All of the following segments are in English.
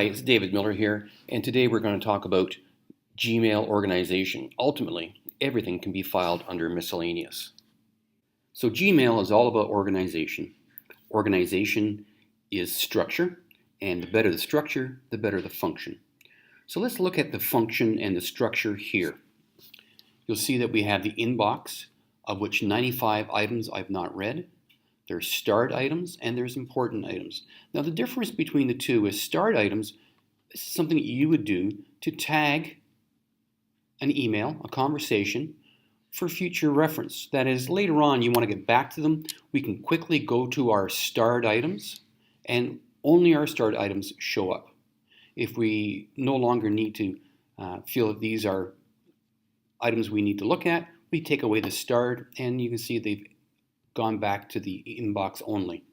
it's David Miller here, and today we're going to talk about Gmail organization. Ultimately, everything can be filed under miscellaneous. So Gmail is all about organization. Organization is structure, and the better the structure, the better the function. So let's look at the function and the structure here. You'll see that we have the inbox, of which 95 items I've not read. There's start items and there's important items. Now the difference between the two is start items is something that you would do to tag an email, a conversation, for future reference. That is, later on you want to get back to them, we can quickly go to our start items and only our start items show up. If we no longer need to feel that these are items we need to look at, we take away the start and you can see they've gone back to the inbox only.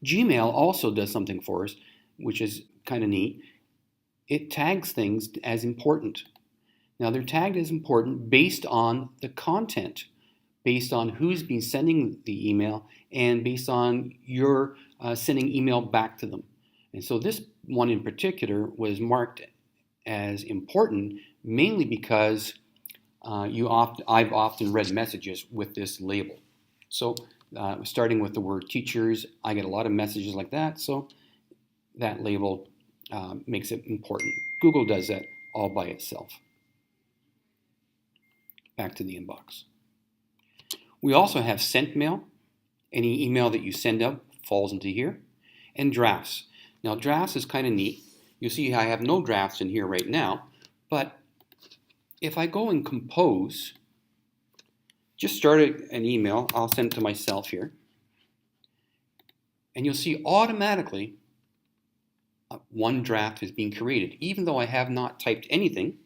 Gmail also does something for us, which is kind of neat. It tags things as important. Now they're tagged as important based on the content, based on who's been sending the email, and based on your sending email back to them. And so this one in particular was marked as important mainly because I've often read messages with this label. So starting with the word teachers, I get a lot of messages like that, so that label makes it important. Google does that all by itself. Back to the inbox. We also have sent mail. Any email that you send out falls into here. And drafts. Now drafts is kind of neat. You see I have no drafts in here right now, but if I go and compose, just start an email, I'll send it to myself here, and you'll see automatically one draft is being created. Even though I have not typed anything,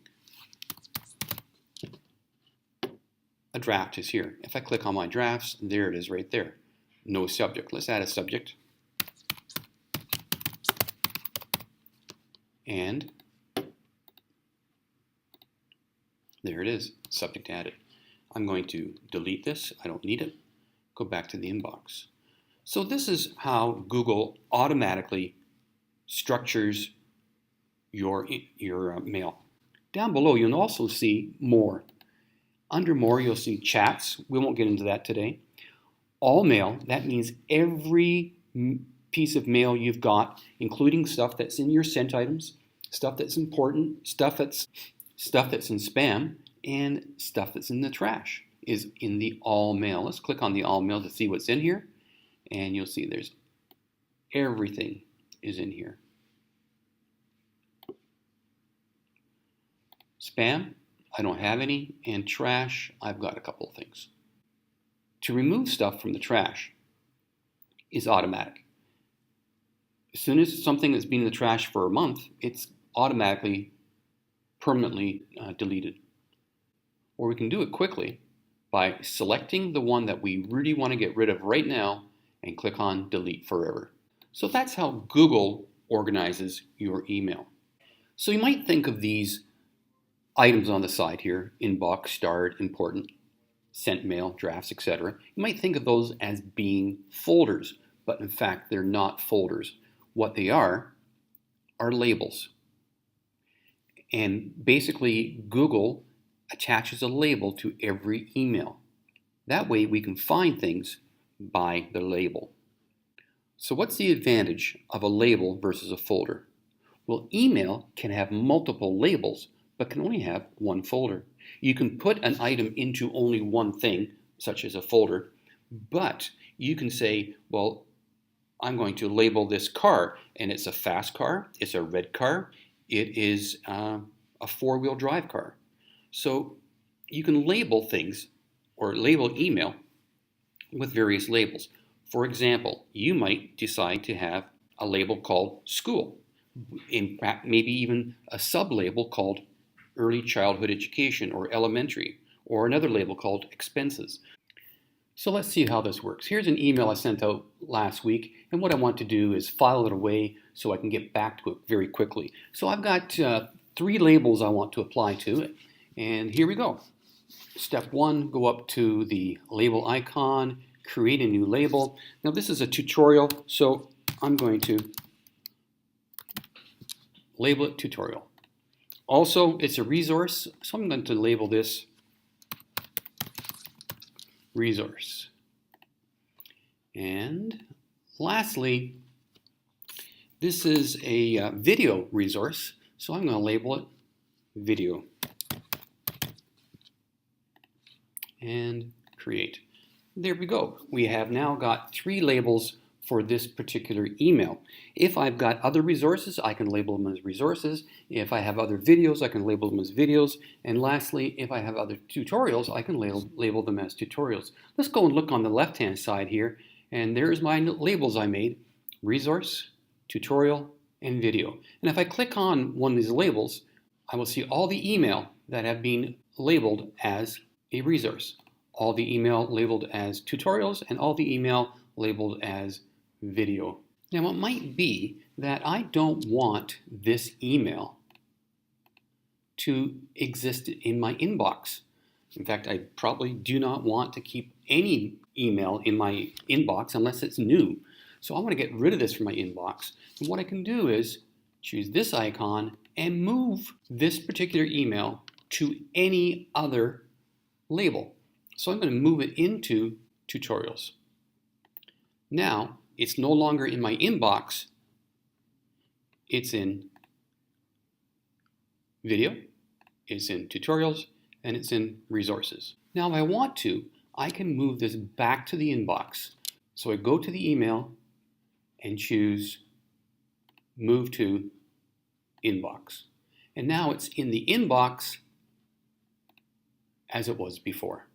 a draft is here. If I click on my drafts, there it is right there. No subject. Let's add a subject. And there it is, subject added. I'm going to delete this, I don't need it, go back to the inbox. So this is how Google automatically structures your mail. Down below you'll also see more. Under more you'll see chats, we won't get into that today. All mail, that means every piece of mail you've got, including stuff that's in your sent items, stuff that's important, stuff that's in spam, and stuff that's in the trash is in the all mail. Let's click on the all mail to see what's in here, and you'll see there's everything is in here. Spam, I don't have any, and trash, I've got a couple of things. To remove stuff from the trash is automatic. As soon as something that's been in the trash for a month, it's automatically permanently deleted. Or we can do it quickly by selecting the one that we really want to get rid of right now and click on delete forever. So that's how Google organizes your email. So you might think of these items on the side here, inbox, start, important, sent mail, drafts, etc. You might think of those as being folders, but in fact they're not folders. What they are labels. And basically Google attaches a label to every email. That way we can find things by the label. So what's the advantage of a label versus a folder? Well, email can have multiple labels, but can only have one folder. You can put an item into only one thing, such as a folder, but you can say, well, I'm going to label this car, and it's a fast car, it's a red car, it is a four-wheel drive car. So you can label things or label email with various labels. For example, you might decide to have a label called school, in fact, maybe even a sub-label called early childhood education or elementary, or another label called expenses. So let's see how this works. Here's an email I sent out last week, and what I want to do is file it away so I can get back to it very quickly. So I've got 3 labels I want to apply to it, and here we go. Step 1, go up to the label icon, create a new label. Now this is a tutorial, so I'm going to label it tutorial. Also, it's a resource, so I'm going to label this resource. And lastly, this is a video resource, so I'm going to label it video. And create. There we go. We have now got 3 labels for this particular email. If I've got other resources, I can label them as resources. If I have other videos, I can label them as videos. And lastly, if I have other tutorials, I can label them as tutorials. Let's go and look on the left-hand side here, and there's my labels I made: resource, tutorial, and video. And if I click on one of these labels, I will see all the email that have been labeled as a resource, all the email labeled as tutorials, and all the email labeled as video. Now, it might be that I don't want this email to exist in my inbox. In fact, I probably do not want to keep any email in my inbox unless it's new. So I want to get rid of this from my inbox. And what I can do is choose this icon and move this particular email to any other label. So I'm going to move it into tutorials. Now, it's no longer in my inbox. It's in video, it's in tutorials, and it's in resources. Now, if I want to, I can move this back to the inbox. So I go to the email and choose Move to Inbox. And now it's in the inbox as it was before.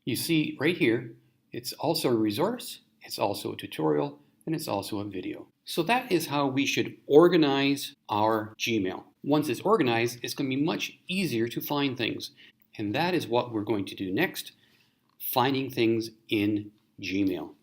You see right here, it's also a resource, it's also a tutorial, and it's also a video. So that is how we should organize our Gmail. Once it's organized, it's going to be much easier to find things. And that is what we're going to do next, finding things in Gmail.